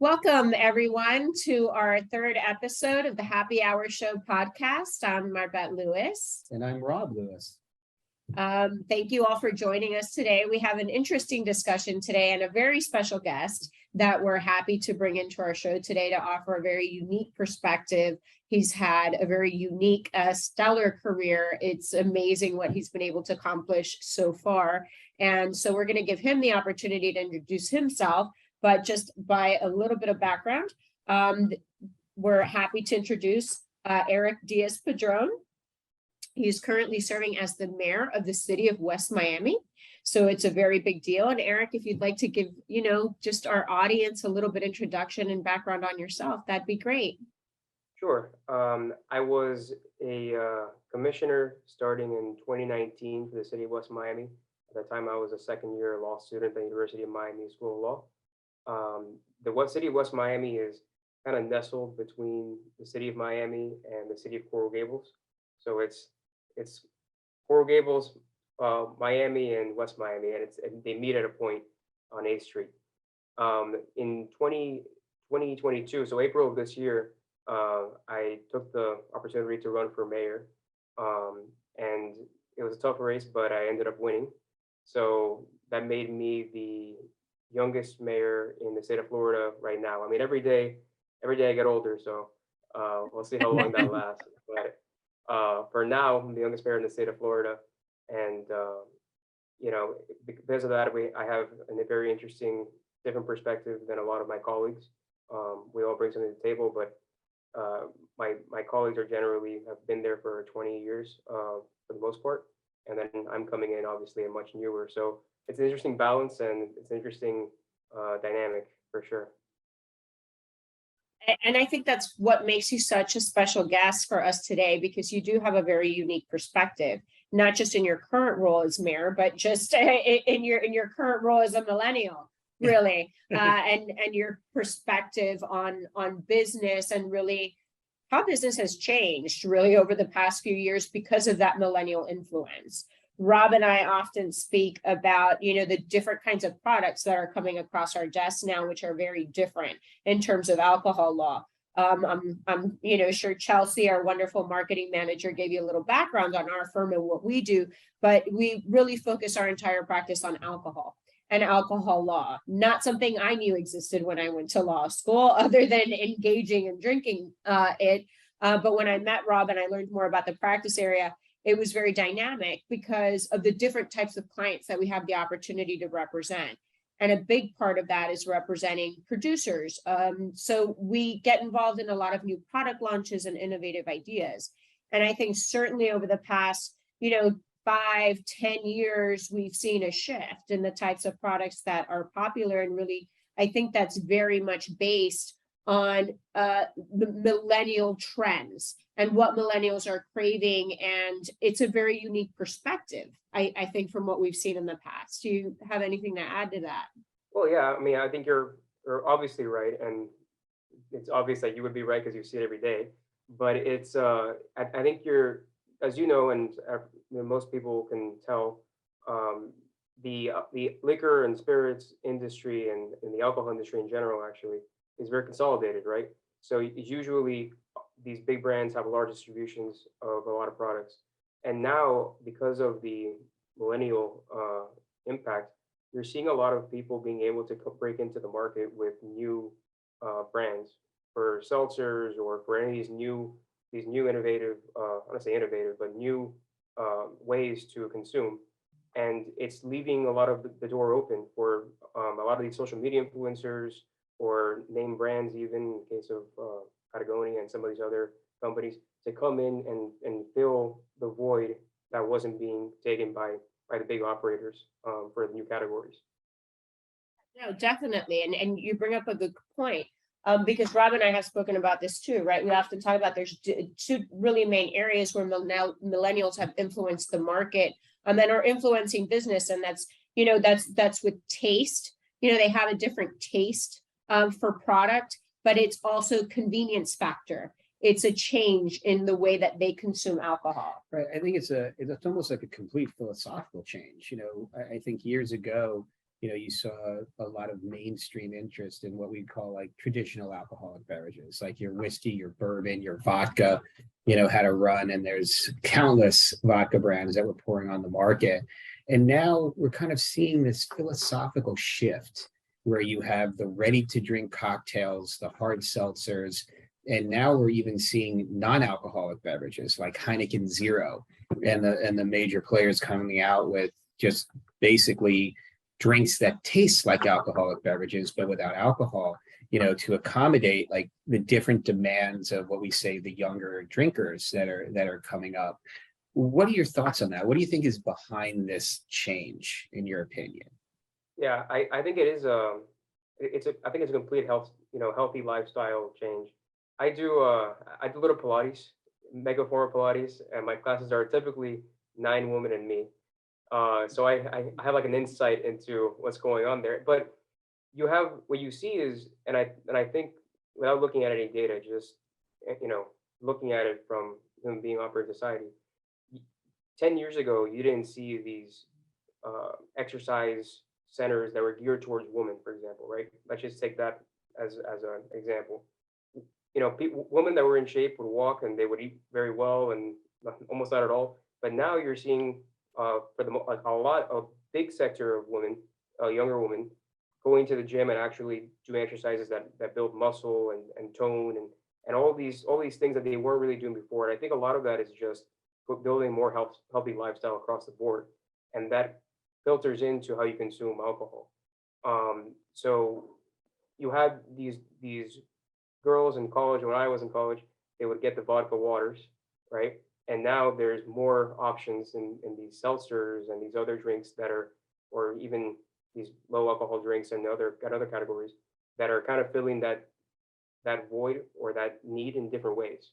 Welcome, everyone, to our third episode of the Happy Hour Show podcast. I'm Marbet Lewis. And I'm Rob Lewis. Thank you all for joining us today. We have an interesting discussion today and a very special guest that we're happy to bring into our show today to offer a very unique perspective. He's had a very unique, stellar career. It's amazing what he's been able to accomplish so far. And so we're going to give him the opportunity to introduce himself. But just by a little bit of background, we're happy to introduce Eric Diaz Padron. He's currently serving as the mayor of the city of West Miami. So it's a very big deal. And Eric, if you'd like to give, just our audience a little bit introduction and background on yourself, that'd be great. Sure. I was a commissioner starting in 2019 for the city of West Miami. At that time, I was a second-year law student at the University of Miami School of Law. The city of West Miami is kind of nestled between the city of Miami and the city of Coral Gables. So it's Coral Gables, Miami, and West Miami, and they meet at a point on 8th Street. In 2022, so April of this year, I took the opportunity to run for mayor, and it was a tough race, but I ended up winning. So that made me the youngest mayor in the state of Florida right now. I mean, every day I get older, so we'll see how long that lasts. But for now, I'm the youngest mayor in the state of Florida, and because of that, I have a very interesting, different perspective than a lot of my colleagues. We all bring something to the table, but my colleagues have been there for 20 years for the most part, and then I'm coming in obviously and much newer. So it's an interesting balance, and it's an interesting dynamic for sure. And I think that's what makes you such a special guest for us today, because you do have a very unique perspective, not just in your current role as mayor, but just in your current role as a millennial, really, and your perspective on business and really how business has changed really over the past few years because of that millennial influence. Rob and I often speak about, the different kinds of products that are coming across our desks now, which are very different in terms of alcohol law. I'm sure Chelsea, our wonderful marketing manager, gave you a little background on our firm and what we do, but we really focus our entire practice on alcohol and alcohol law. Not something I knew existed when I went to law school, other than engaging and drinking it. But when I met Rob and I learned more about the practice area, it was very dynamic because of the different types of clients that we have the opportunity to represent. And a big part of that is representing producers. So we get involved in a lot of new product launches and innovative ideas. And I think certainly over the past, 5-10 years, we've seen a shift in the types of products that are popular. And really, I think that's very much based on the millennial trends and what millennials are craving. And it's a very unique perspective, I think, from what we've seen in the past. Do you have anything to add to that? Well, yeah, I mean, I think you're obviously right. And it's obvious that you would be right because you see it every day. But it's, I think you're, as you know, and most people can tell, the liquor and spirits industry and the alcohol industry in general actually is very consolidated, right? So usually these big brands have large distributions of a lot of products. And now, because of the millennial impact, you're seeing a lot of people being able to break into the market with new brands for seltzers or for any of these new innovative, I don't want to say innovative, but new ways to consume. And it's leaving a lot of the door open for a lot of these social media influencers or name brands, even in the case of Patagonia and some of these other companies, to come in and fill the void that wasn't being taken by the big operators for the new categories. No, definitely. And you bring up a good point, because Rob and I have spoken about this too, right? We often talk about there's two really main areas where millennials have influenced the market and then are influencing business. And that's with taste. They have a different taste for product, but it's also convenience factor. It's a change in the way that they consume alcohol. Right. I think it's almost like a complete philosophical change. I think years ago, you saw a lot of mainstream interest in what we call like traditional alcoholic beverages, like your whiskey, your bourbon, your vodka, had a run, and there's countless vodka brands that were pouring on the market. And now we're kind of seeing this philosophical shift where you have the ready to drink cocktails, the hard seltzers, and now we're even seeing non-alcoholic beverages like Heineken Zero, and the major players coming out with just basically drinks that taste like alcoholic beverages, but without alcohol, to accommodate like the different demands of what we say the younger drinkers that are coming up. What are your thoughts on that? What do you think is behind this change, in your opinion? Yeah, I think it is I think it's a complete healthy lifestyle change. I do a little Pilates, mega form of Pilates, and my classes are typically 9 women and me. So I have like an insight into what's going on there. But what you see is, and I think without looking at any data, just looking at it from being operating society, 10 years ago, you didn't see these exercise centers that were geared towards women, for example, right? Let's just take that as an example. Women that were in shape would walk and they would eat very well and almost not at all. But now you're seeing a big sector of women, younger women, going to the gym and actually doing exercises that build muscle and tone and all these things that they weren't really doing before. And I think a lot of that is just building more healthy lifestyle across the board, and that filters into how you consume alcohol. So you had these girls in college. When I was in college, they would get the vodka waters, right? And now there's more options in these seltzers and these other drinks or even these low alcohol drinks and other categories that are kind of filling that void or that need in different ways.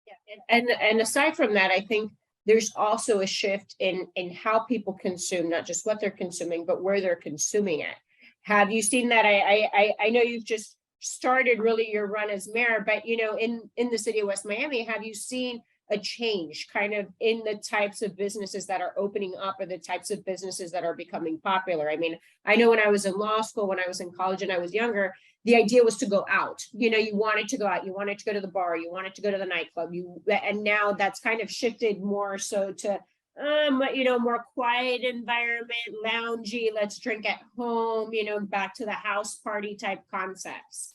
Yeah, and aside from that, I think there's also a shift in how people consume, not just what they're consuming, but where they're consuming it. Have you seen that? I know you've just started really your run as mayor, but in the city of West Miami, have you seen a change kind of in the types of businesses that are opening up or the types of businesses that are becoming popular? I mean, I know when I was in law school, when I was in college and I was younger, the idea was to go out. You wanted to go out, you wanted to go to the bar, you wanted to go to the nightclub, and now that's kind of shifted more so to more quiet environment, loungy, let's drink at home, back to the house party type concepts.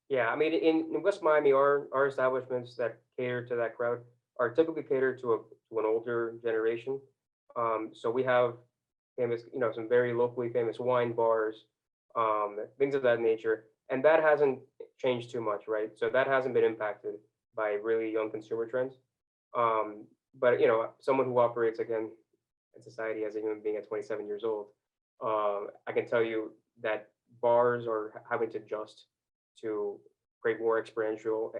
Yeah, I mean, in West Miami, our establishments that cater to that crowd are typically catered to an older generation. So we have famous, some very locally famous wine bars, things of that nature, and that hasn't changed too much, right? So that hasn't been impacted by really young consumer trends. But someone who operates again in society as a human being at 27 years old, I can tell you that bars are having to adjust to create more experiential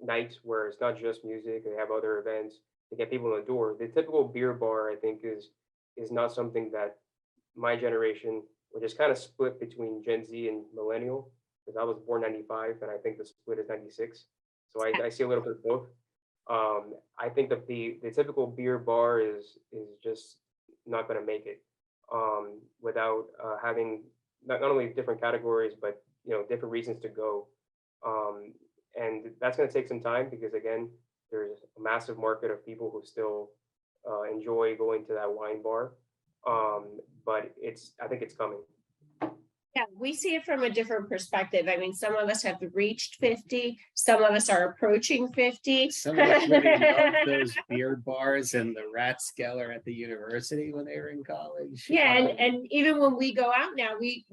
nights where it's not just music, they have other events to get people in the door. The typical beer bar, I think, is not something that my generation, which is kind of split between Gen Z and millennial, because I was born 95 and I think the split is 96. So I see a little bit of both. I think that the typical beer bar is just not going to make it without having not only different categories, but different reasons to go. And that's going to take some time because, again, there's a massive market of people who still enjoy going to that wine bar. But I think it's coming. Yeah, we see it from a different perspective. I mean, some of us have reached 50, some of us are approaching 50. Some of us really loved those beer bars and the Ratskeller at the university when they were in college. Yeah, and even when we go out now, we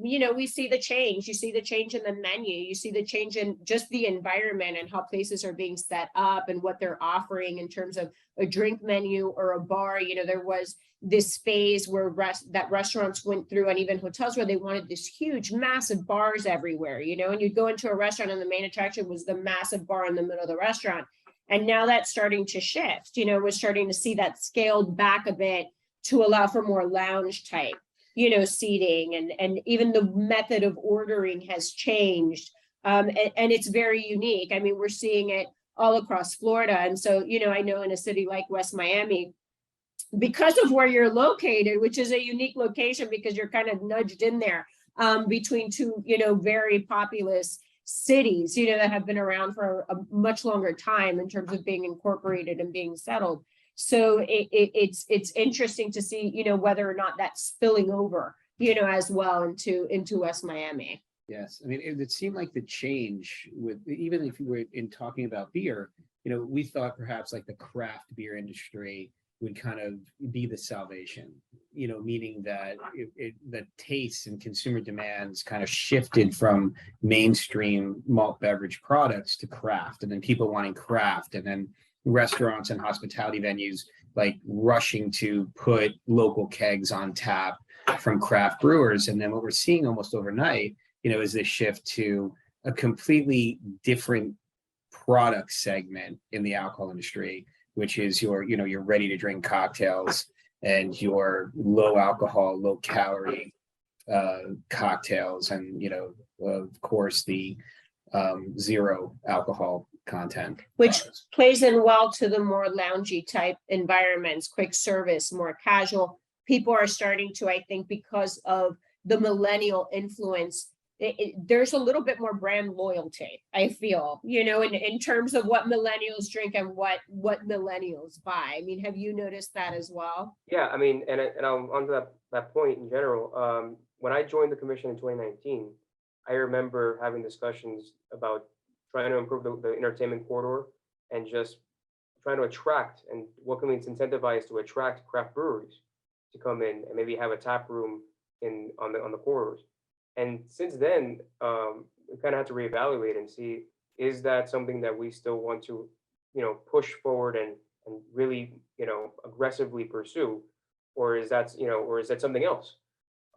see the change. You see the change in the menu, you see the change in just the environment and how places are being set up and what they're offering in terms of a drink menu or a bar. There was this phase where that restaurants went through, and even hotels, where they wanted this huge, massive bars everywhere, and you'd go into a restaurant and the main attraction was the massive bar in the middle of the restaurant. And now that's starting to shift. We're starting to see that scaled back a bit to allow for more lounge type, seating, and even the method of ordering has changed. And it's very unique. I mean, we're seeing it all across Florida. And so, I know in a city like West Miami, because of where you're located, which is a unique location because you're kind of nudged in there between two, very populous cities, that have been around for a much longer time in terms of being incorporated and being settled. So it's interesting to see, whether or not that's spilling over, as well into West Miami. Yes, I mean, it seemed like the change with, even if you were in talking about beer, we thought perhaps like the craft beer industry would kind of be the salvation, meaning that the tastes and consumer demands kind of shifted from mainstream malt beverage products to craft, and then people wanting craft, and then restaurants and hospitality venues like rushing to put local kegs on tap from craft brewers. And then what we're seeing almost overnight, is this shift to a completely different product segment in the alcohol industry, which is your ready to drink cocktails and your low alcohol, low calorie cocktails, and of course the zero alcohol content, which plays in well to the more loungy type environments, quick service, more casual. People are starting to, I think, because of the millennial influence, there's a little bit more brand loyalty, I feel, in terms of what millennials drink and what millennials buy. I mean, have you noticed that as well? Yeah, I mean, and I'm onto that point in general. When I joined the commission in 2019, I remember having discussions about trying to improve the entertainment corridor and just trying to attract, and what can we incentivize to attract craft breweries to come in and maybe have a tap room on the corridors. And since then, we kind of had to reevaluate and see, is that something that we still want to, push forward and really, aggressively pursue, or is that something else?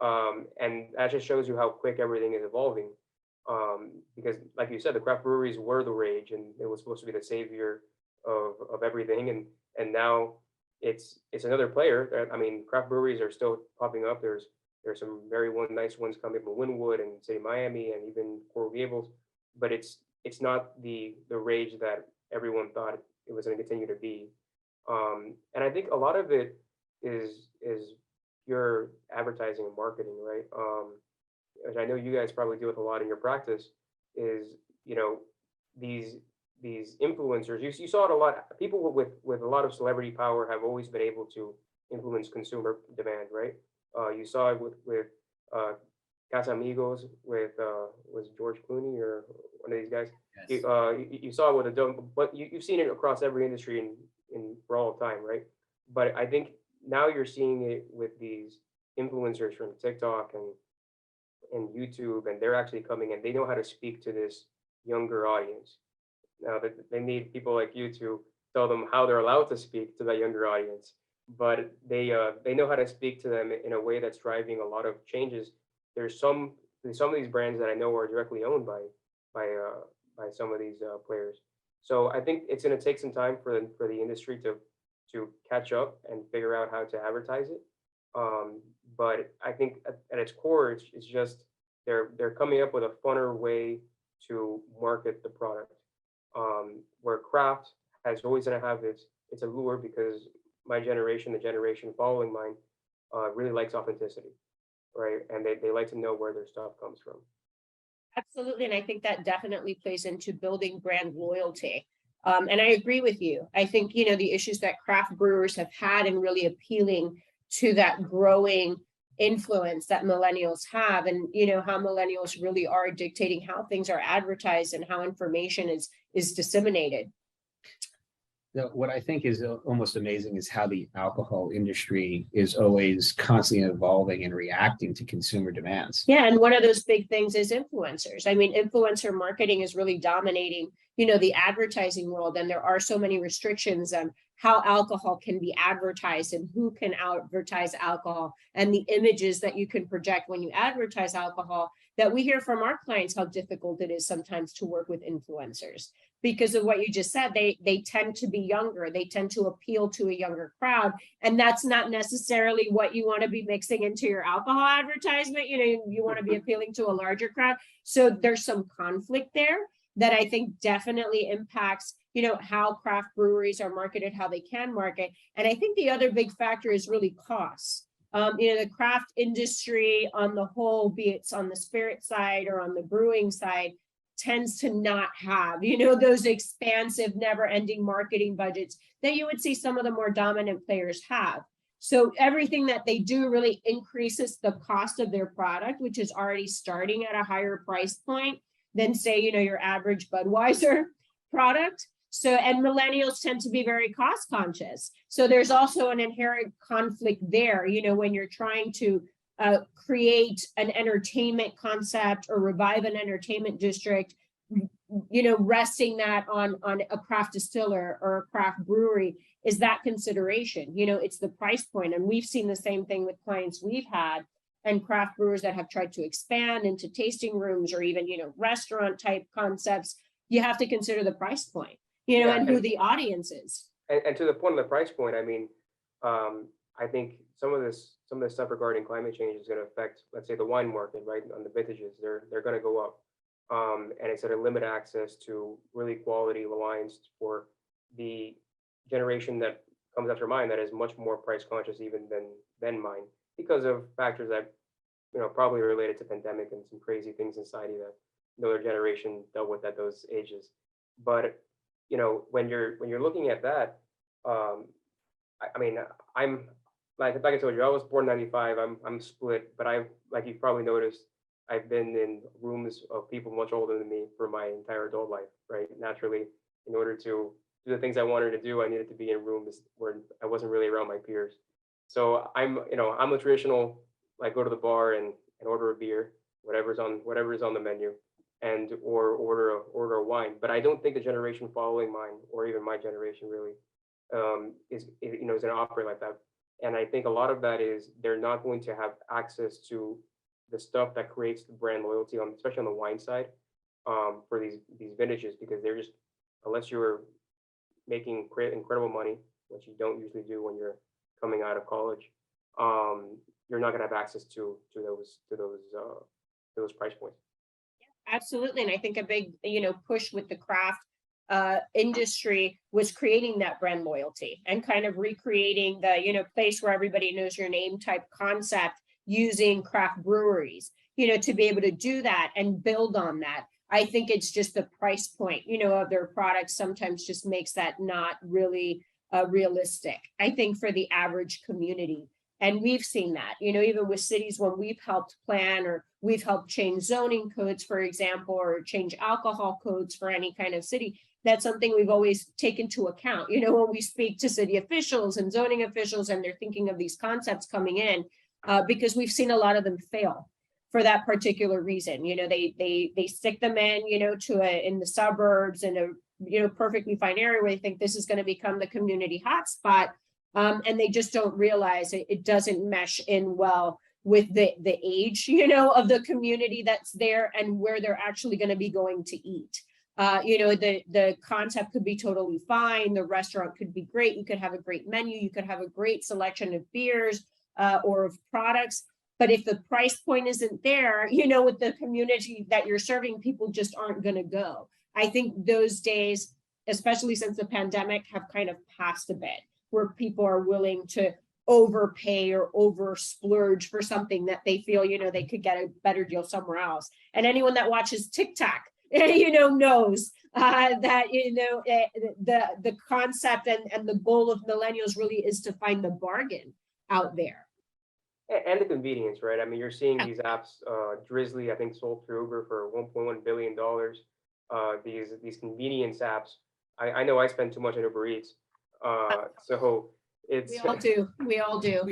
And that just shows you how quick everything is evolving. Because like you said, the craft breweries were the rage, and it was supposed to be the savior of everything. And now it's another player. I mean, craft breweries are still popping up. There's some very nice ones coming from Wynwood and City Miami and even Coral Gables, but it's not the rage that everyone thought it was going to continue to be. And I think a lot of it is pure advertising and marketing, right? Which I know you guys probably deal with a lot in your practice, is these influencers. You saw it a lot. People with a lot of celebrity power have always been able to influence consumer demand, right? You saw it with Casamigos, with was George Clooney or one of these guys. Yes. You saw it with but you've seen it across every industry in for all time, right? But I think now you're seeing it with these influencers from TikTok and YouTube, and they're actually coming and they know how to speak to this younger audience. Now that they need people like you to tell them how they're allowed to speak to that younger audience, but they know how to speak to them in a way that's driving a lot of changes. There's some of these brands that I know are directly owned by some of these players. So I think it's going to take some time for the industry to catch up and figure out how to advertise it. But I think at its core, it's just they're coming up with a funner way to market the product. Where craft has always going to have its allure, because my generation, the generation following mine, really likes authenticity, right? And they like to know where their stuff comes from. Absolutely. And I think that definitely plays into building brand loyalty. And I agree with you. I think, the issues that craft brewers have had in really appealing to that growing influence that millennials have, and, how millennials really are dictating how things are advertised and how information is disseminated. What I think is almost amazing is how the alcohol industry is always constantly evolving and reacting to consumer demands. Yeah, and one of those big things is influencers. I mean, influencer marketing is really dominating, the advertising world, and there are so many restrictions on how alcohol can be advertised and who can advertise alcohol, and the images that you can project when you advertise alcohol, that we hear from our clients how difficult it is sometimes to work with influencers. Because of what you just said, they tend to be younger, they tend to appeal to a younger crowd, and that's not necessarily what you want to be mixing into your alcohol advertisement. You want to be appealing to a larger crowd. So there's some conflict there that I think definitely impacts how craft breweries are marketed, how they can market. And I think the other big factor is really costs. The craft industry on the whole, be it on the spirit side or on the brewing side, tends to not have, those expansive, never-ending marketing budgets that you would see some of the more dominant players have. So everything that they do really increases the cost of their product, which is already starting at a higher price point than, say, your average Budweiser product. So, and millennials tend to be very cost conscious. So there's also an inherent conflict there, when you're trying to create an entertainment concept or revive an entertainment district, resting that on a craft distiller or a craft brewery is that consideration. It's the price point. And we've seen the same thing with clients we've had and craft brewers that have tried to expand into tasting rooms or even, restaurant type concepts. You have to consider the price point, and who the audience is. And to the point of the price point, I mean, I think some of this stuff regarding climate change is going to affect, let's say, the wine market, right? On the vintages, they're going to go up, and it's going to limit access to really quality wines for the generation that comes after mine that is much more price conscious even than mine, because of factors that probably related to pandemic and some crazy things in society that no other generation dealt with at those ages. But when you're looking at that, I mean, I'm like I told you, I was born in '95. I'm split, but like you've probably noticed, I've been in rooms of people much older than me for my entire adult life, right? Naturally, in order to do the things I wanted to do, I needed to be in rooms where I wasn't really around my peers. So I'm a traditional, like, go to the bar and order a beer, whatever's on the menu, and or order a wine. But I don't think the generation following mine, or even my generation really, is going to operate like that. And I think a lot of that is they're not going to have access to the stuff that creates the brand loyalty, especially on the wine side, for these vintages, because they're just, unless you're making incredible money, which you don't usually do when you're coming out of college, you're not going to have access to those price points. Absolutely. And I think a big, push with the craft industry was creating that brand loyalty and kind of recreating the, place where everybody knows your name type concept using craft breweries, to be able to do that and build on that. I think it's just the price point, of their products sometimes just makes that not really realistic, I think, for the average community. And we've seen that, even with cities when we've helped plan or we've helped change zoning codes, for example, or change alcohol codes for any kind of city. That's something we've always taken into account, when we speak to city officials and zoning officials and they're thinking of these concepts coming in, because we've seen a lot of them fail for that particular reason. They stick them in, in the suburbs in a, perfectly fine area where they think this is going to become the community hotspot. And they just don't realize it doesn't mesh in well with the age, of the community that's there and where they're actually going to be going to eat. The concept could be totally fine. The restaurant could be great. You could have a great menu. You could have a great selection of beers or of products. But if the price point isn't there, with the community that you're serving, people just aren't going to go. I think those days, especially since the pandemic, have kind of passed a bit, where people are willing to overpay or over splurge for something that they feel, they could get a better deal somewhere else. And anyone that watches TikTok, knows that, the concept and the goal of millennials really is to find the bargain out there. And the convenience, right? I mean, you're seeing these apps, Drizzly, I think, sold through Uber for $1.1 billion. These convenience apps. I know I spend too much on Uber Eats. So it's we all do.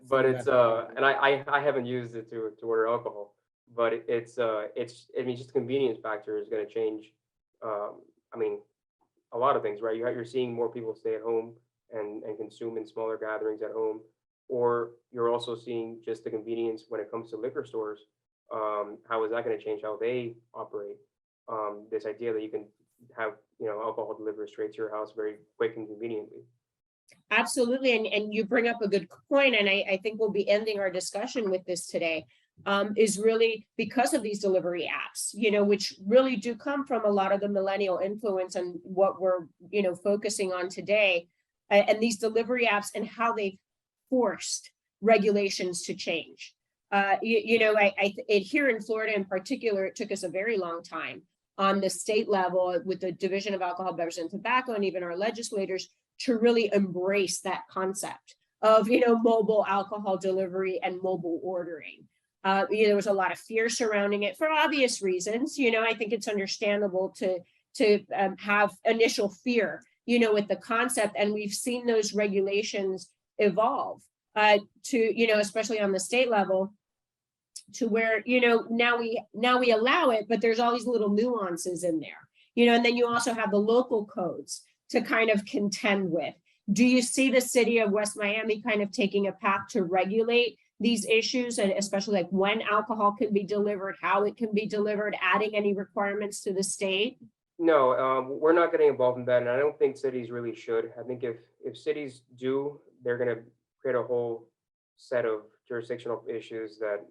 But it's and I haven't used it to order alcohol, but it's just the convenience factor is going to change. I mean, a lot of things, right? You're seeing more people stay at home and consume in smaller gatherings at home, or you're also seeing just the convenience when it comes to liquor stores. How is that going to change how they operate? This idea that you can have alcohol delivered straight to your house very quick and conveniently. Absolutely. And you bring up a good point. And I think we'll be ending our discussion with this today. is really because of these delivery apps, which really do come from a lot of the millennial influence and what we're, focusing on today, and these delivery apps and how they've forced regulations to change. Here in Florida in particular, it took us a very long time on the state level with the Division of Alcohol, Beverages, and Tobacco, and even our legislators to really embrace that concept of, mobile alcohol delivery and mobile ordering. There was a lot of fear surrounding it for obvious reasons. I think it's understandable to have initial fear, with the concept, and we've seen those regulations evolve to, especially on the state level, to where, now we allow it, but there's all these little nuances in there, and then you also have the local codes to kind of contend with. Do you see the city of West Miami kind of taking a path to regulate these issues, and especially like when alcohol can be delivered, how it can be delivered, adding any requirements to the state? No, we're not getting involved in that, and I don't think cities really should. I think if cities do, they're going to create a whole set of jurisdictional issues that,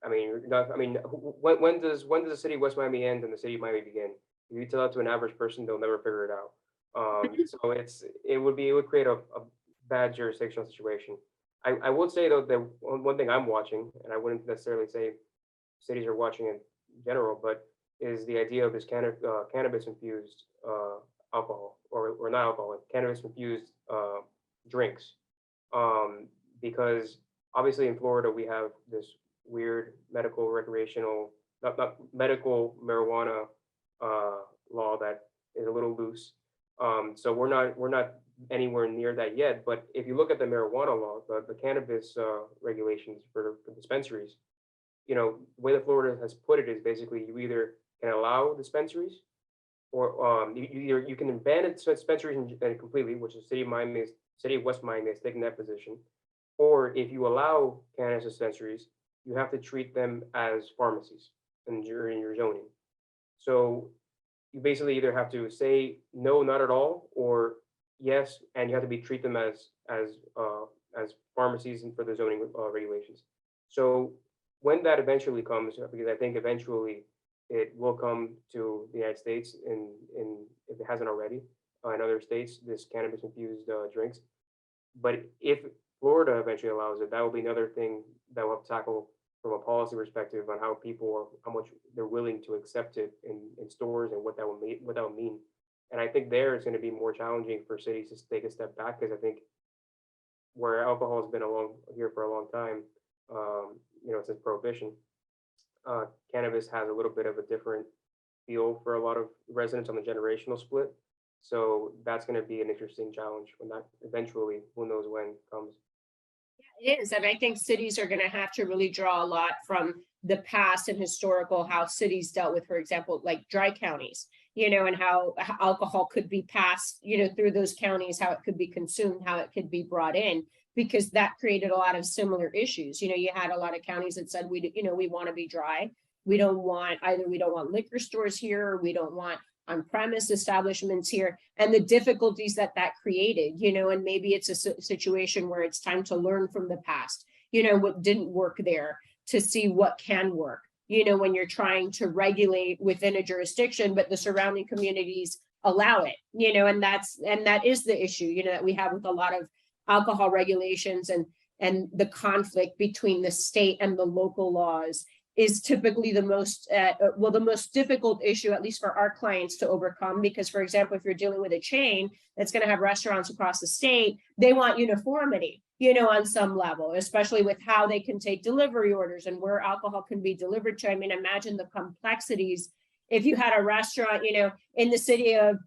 when does the city of West Miami end and the city of Miami begin? If you tell that to an average person, they'll never figure it out. So it would create a bad jurisdictional situation. I would say though that one thing I'm watching, and I wouldn't necessarily say cities are watching in general, but is the idea of this cannabis infused alcohol, or not alcohol, cannabis infused drinks, because obviously in Florida we have this weird medical recreational, not medical marijuana law that is a little loose. So we're not anywhere near that yet. But if you look at the marijuana law, the cannabis regulations for dispensaries, the way that Florida has put it is basically you either can allow dispensaries, or you can ban dispensaries completely, which is city of West Miami has taken that position. Or if you allow cannabis dispensaries, you have to treat them as pharmacies in your zoning. So you basically either have to say no, not at all, or yes, and you have to treat them as pharmacies and for the zoning regulations. So when that eventually comes, because I think eventually it will come to the United States, in if it hasn't already, in other states, this cannabis infused drinks. But if Florida eventually allows it, that will be another thing that we'll have to tackle from a policy perspective on how how much they're willing to accept it in stores and what that will mean. And I think there it's going to be more challenging for cities to take a step back, because I think where alcohol has been here for a long time, since prohibition, cannabis has a little bit of a different feel for a lot of residents on the generational split. So that's going to be an interesting challenge when that eventually, who knows when, comes. It is, and I think cities are going to have to really draw a lot from the past and historical, how cities dealt with, for example, like dry counties, and how alcohol could be passed, through those counties, how it could be consumed, how it could be brought in, because that created a lot of similar issues. You had a lot of counties that said, we want to be dry. We don't want liquor stores here, or we don't want on-premise establishments here, and the difficulties that created, and maybe it's a situation where it's time to learn from the past, what didn't work there, to see what can work, when you're trying to regulate within a jurisdiction, but the surrounding communities allow it, and that is the issue, that we have with a lot of alcohol regulations, and the conflict between the state and the local laws is typically the most difficult issue, at least for our clients, to overcome. Because, for example, if you're dealing with a chain that's going to have restaurants across the state, they want uniformity, on some level, especially with how they can take delivery orders and where alcohol can be delivered to. I mean, imagine the complexities if you had a restaurant, in the city of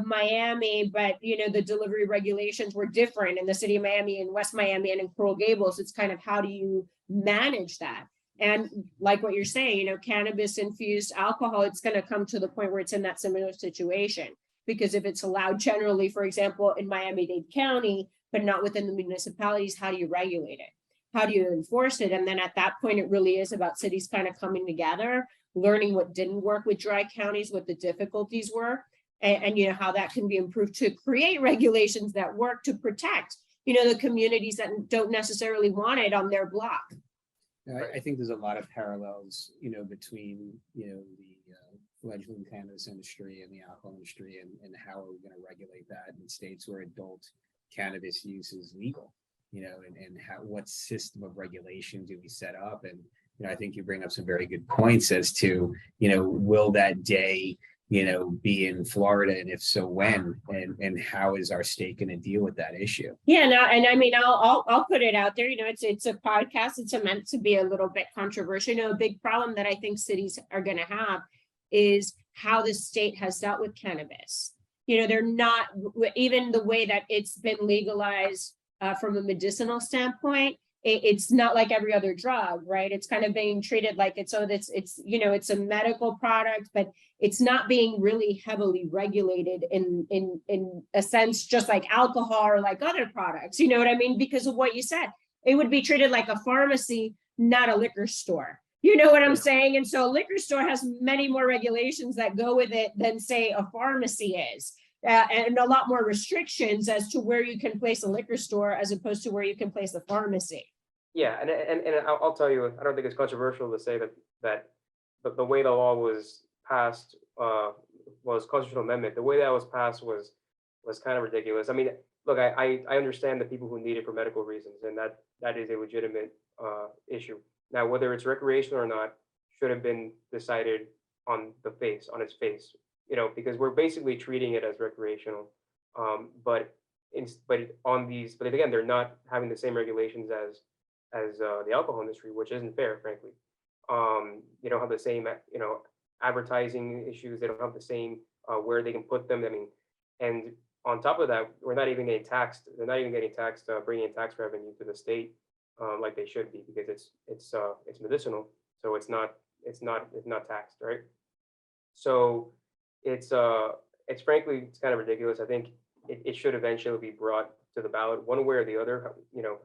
Miami, but the delivery regulations were different in the city of Miami and West Miami and in Coral Gables. It's kind of, how do you manage that? And like what you're saying, cannabis infused alcohol, it's going to come to the point where it's in that similar situation, because if it's allowed generally, for example, in Miami-Dade County, but not within the municipalities, how do you regulate it? How do you enforce it? And then at that point, it really is about cities kind of coming together, learning what didn't work with dry counties, what the difficulties were, and how that can be improved to create regulations that work to protect, the communities that don't necessarily want it on their block. I think there's a lot of parallels, between, the fledgling cannabis industry and the alcohol industry, and how are we going to regulate that in states where adult cannabis use is legal, and what system of regulation do we set up? And, I think you bring up some very good points as to, will that day, be in Florida, and if so, when, and how is our state going to deal with that issue? Yeah, no, and I mean, I'll put it out there. It's a podcast. It's meant to be a little bit controversial. A big problem that I think cities are going to have is how the state has dealt with cannabis. They're not, even the way that it's been legalized from a medicinal standpoint. It's not like every other drug, right? It's kind of being treated like it's a medical product, but it's not being really heavily regulated in a sense, just like alcohol or like other products. You know what I mean? Because of what you said, it would be treated like a pharmacy, not a liquor store. You know what I'm saying? And so a liquor store has many more regulations that go with it than, say, a pharmacy is. And a lot more restrictions as to where you can place a liquor store as opposed to where you can place a pharmacy. Yeah, and I'll tell you, I don't think it's controversial to say that the way the law was passed was constitutional amendment. The way that was passed was kind of ridiculous. I mean, look, I understand the people who need it for medical reasons, and that is a legitimate issue. Now, whether it's recreational or not should have been decided on its face, because we're basically treating it as recreational. But again, they're not having the same regulations as the alcohol industry, which isn't fair, frankly. They don't have the same, advertising issues. They don't have the same where they can put them. I mean, and on top of that, we're not even getting taxed. They're not even getting taxed, bringing in tax revenue to the state like they should be, because it's medicinal, so it's not taxed, right? So it's frankly, it's kind of ridiculous. I think it should eventually be brought to the ballot one way or the other.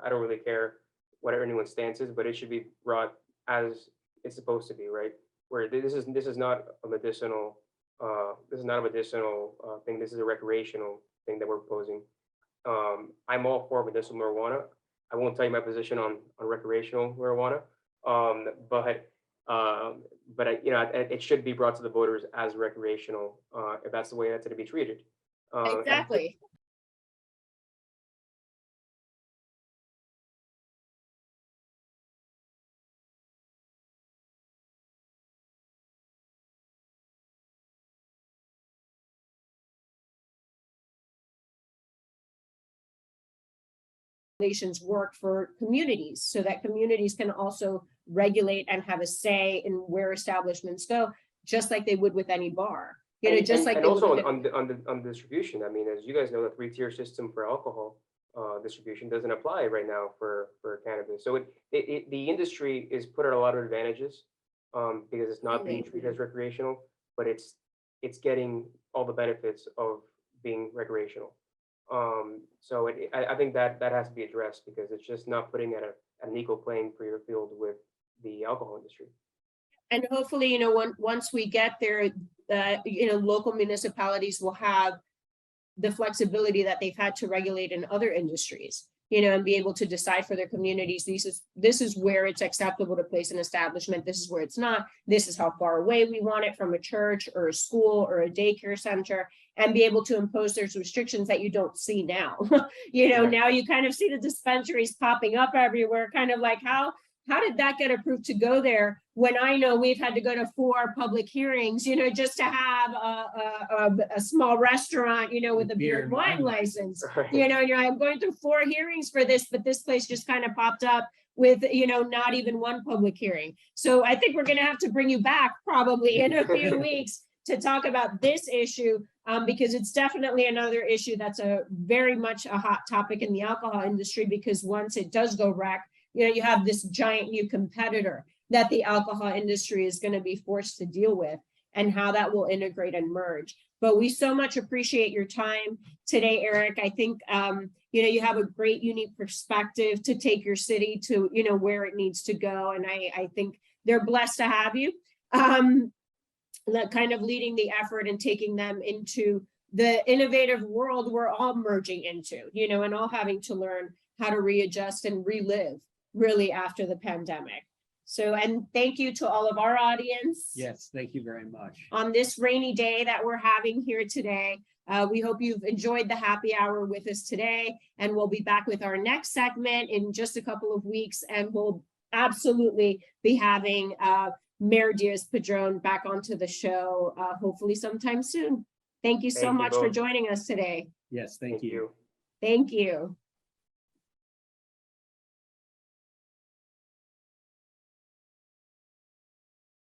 I don't really care what anyone's stance is, but it should be brought as it's supposed to be, right? Where this is not a medicinal thing. This is a recreational thing that we're proposing. I'm all for medicinal marijuana. I won't tell you my position on recreational marijuana, but it should be brought to the voters as recreational if that's the way that's to be treated. Exactly. Work for communities so that communities can also regulate and have a say in where establishments go, just like they would with any bar. And also on the distribution. I mean, as you guys know, the 3-tier system for alcohol distribution doesn't apply right now for cannabis. So the industry is put at a lot of advantages because it's not being treated as recreational, but it's getting all the benefits of being recreational. So I think that has to be addressed, because it's just not putting at an equal playing field with the alcohol industry. And hopefully, once we get there, local municipalities will have the flexibility that they've had to regulate in other industries, and be able to decide for their communities, this is where it's acceptable to place an establishment. This is where it's not. This is how far away we want it from a church or a school or a daycare center, and be able to impose those restrictions that you don't see now. Now you kind of see the dispensaries popping up everywhere, kind of like how did that get approved to go there when I know we've had to go to 4 public hearings, just to have a small restaurant, with a beer and wine license, I'm going through 4 hearings for this, but this place just kind of popped up with, not even 1 public hearing. So I think we're going to have to bring you back probably in a few weeks to talk about this issue, because it's definitely another issue that's very much a hot topic in the alcohol industry, because once it does go rec, you have this giant new competitor that the alcohol industry is going to be forced to deal with, and how that will integrate and merge. But we so much appreciate your time today, Eric. I think, you have a great, unique perspective to take your city to, where it needs to go. And I think they're blessed to have you, kind of leading the effort and taking them into the innovative world we're all merging into, and all having to learn how to readjust and relive really after the pandemic. So, and thank you to all of our audience. Yes, thank you very much. On this rainy day that we're having here today. We hope you've enjoyed the happy hour with us today, and we'll be back with our next segment in just a couple of weeks, and we'll absolutely be having Eric Diaz Padron back onto the show, hopefully sometime soon. Thank you so Thank you much for both. joining us today. Yes, thank you. Thank you.